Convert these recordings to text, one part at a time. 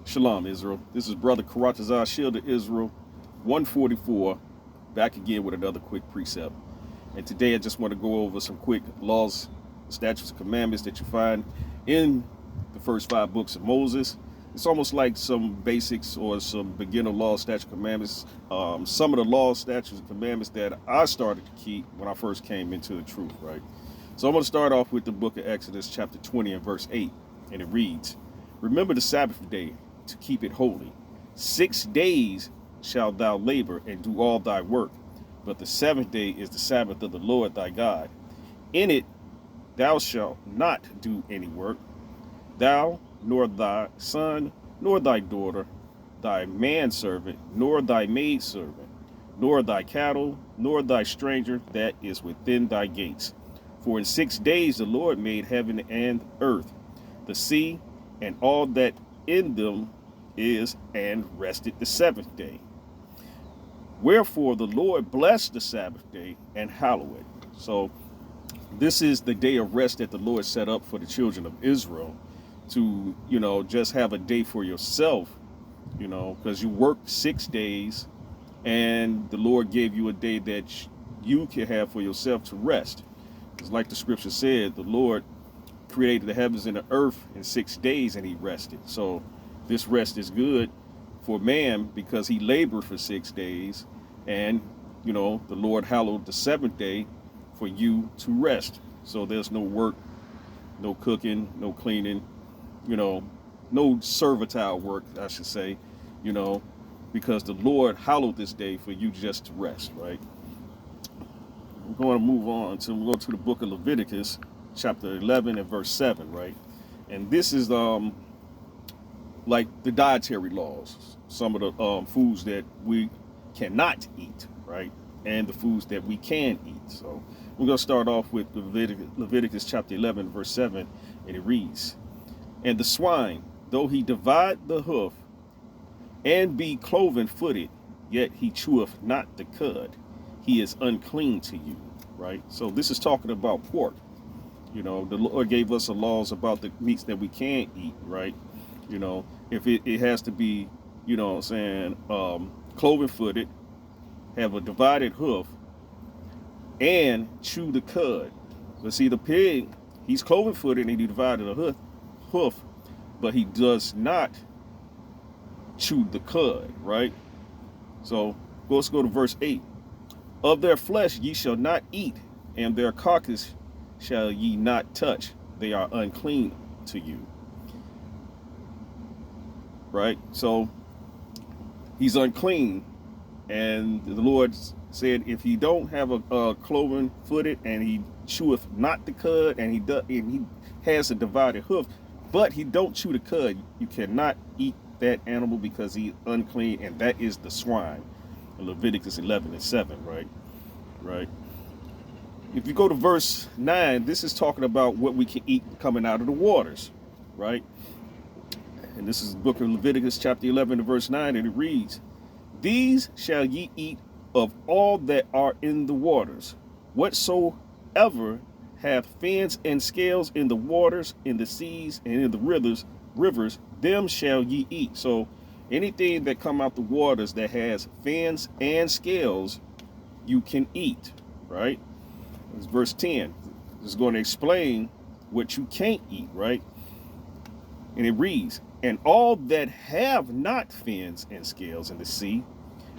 Shalom, Israel. This is Brother Karatazar, Shield of Israel, 144, back again with another quick precept. And today I just want to go over some quick laws, statutes, and commandments that you find in the first 5 books of Moses. It's almost like some basics or some beginner law, statute, commandments. Some of the laws, statutes, and commandments that I started to keep when I first came into the truth, right? So I'm going to start off with the book of Exodus, chapter 20 and verse 8. And it reads, "Remember the Sabbath day to keep it holy. 6 days shalt thou labor and do all thy work, but the 7th day is the Sabbath of the Lord thy God. In it thou shalt not do any work, thou, nor thy son, nor thy daughter, thy manservant, nor thy maidservant, nor thy cattle, nor thy stranger that is within thy gates. For in 6 days the Lord made heaven and earth, the sea, and all that in them is, and rested the 7th day. Wherefore the Lord blessed the Sabbath day and hallowed it." So this is the day of rest that the Lord set up for the children of Israel to, just have a day for yourself, because you worked 6 days and the Lord gave you a day that you can have for yourself to rest. It's like the scripture said, the Lord created the heavens and the earth in 6 days and he rested. So this rest is good for man because he labored for 6 days, and the Lord hallowed the 7th day for you to rest. So there's no work, no cooking, no cleaning, no servile work, I should say, because the Lord hallowed this day for you just to rest, right? We're going to move on to go to the book of Leviticus, chapter 11 and verse 7, right? And this is like the dietary laws, some of the foods that we cannot eat, right? And the foods that we can eat. So we're going to start off with Leviticus chapter 11, verse 7, and it reads, "And the swine, though he divide the hoof, and be cloven footed, yet he cheweth not the cud, he is unclean to you," right? So this is talking about pork. The Lord gave us the laws about the meats that we can't eat, right? If it has to be, cloven footed, have a divided hoof, and chew the cud. But see, the pig, he's cloven footed and he divided a hoof, but he does not chew the cud, right? So let's go to verse 8. "Of their flesh ye shall not eat, and their carcass shall ye not touch. They are unclean to you." Right? So he's unclean. And the Lord said, if he don't have a cloven footed and he cheweth not the cud, and he has a divided hoof, but he don't chew the cud, you cannot eat that animal because he's unclean, and that is the swine. In Leviticus 11 and 7, right? If you go to verse 9, this is talking about what we can eat coming out of the waters, right? And this is the book of Leviticus chapter 11 and verse 9, and it reads, "These shall ye eat of all that are in the waters, whatsoever hath fins and scales in the waters, in the seas, and in the rivers, them shall ye eat." So anything that come out the waters that has fins and scales, you can eat, right? It's verse 10. It's going to explain what you can't eat, right? And it reads, "And all that have not fins and scales in the sea,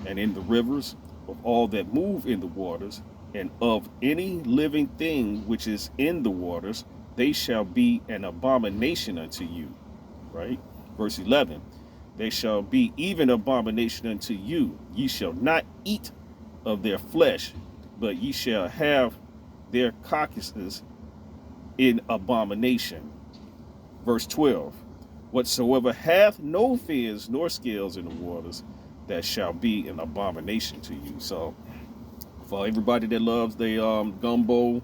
and in the rivers, of all that move in the waters, and of any living thing which is in the waters, they shall be an abomination unto you," right? Verse 11, "They shall be even abomination unto you. Ye shall not eat of their flesh, but ye shall have their carcasses in abomination." Verse 12, "Whatsoever hath no fins nor scales in the waters, that shall be an abomination to you." So for everybody that loves they gumbo,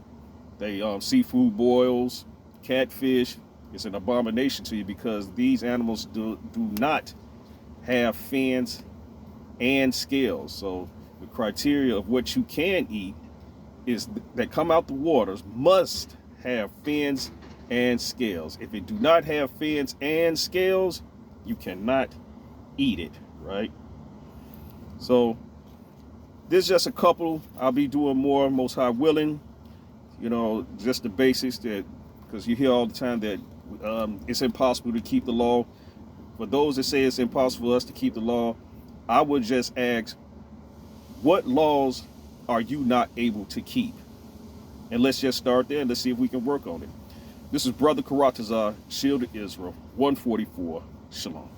they seafood boils, catfish, it's an abomination to you because these animals do not have fins and scales. So the criteria of what you can eat is that come out the waters must have fins and scales. If it do not have fins and scales, You cannot eat it, right? So this is just a couple. I'll be doing more, most high willing. Just the basics, that because you hear all the time that it's impossible to keep the law. For those that say it's impossible for us to keep the law, I would just ask, what laws are you not able to keep? And let's just start there and let's see if we can work on it. This is Brother Karatazar, Shield of Israel, 144. Shalom.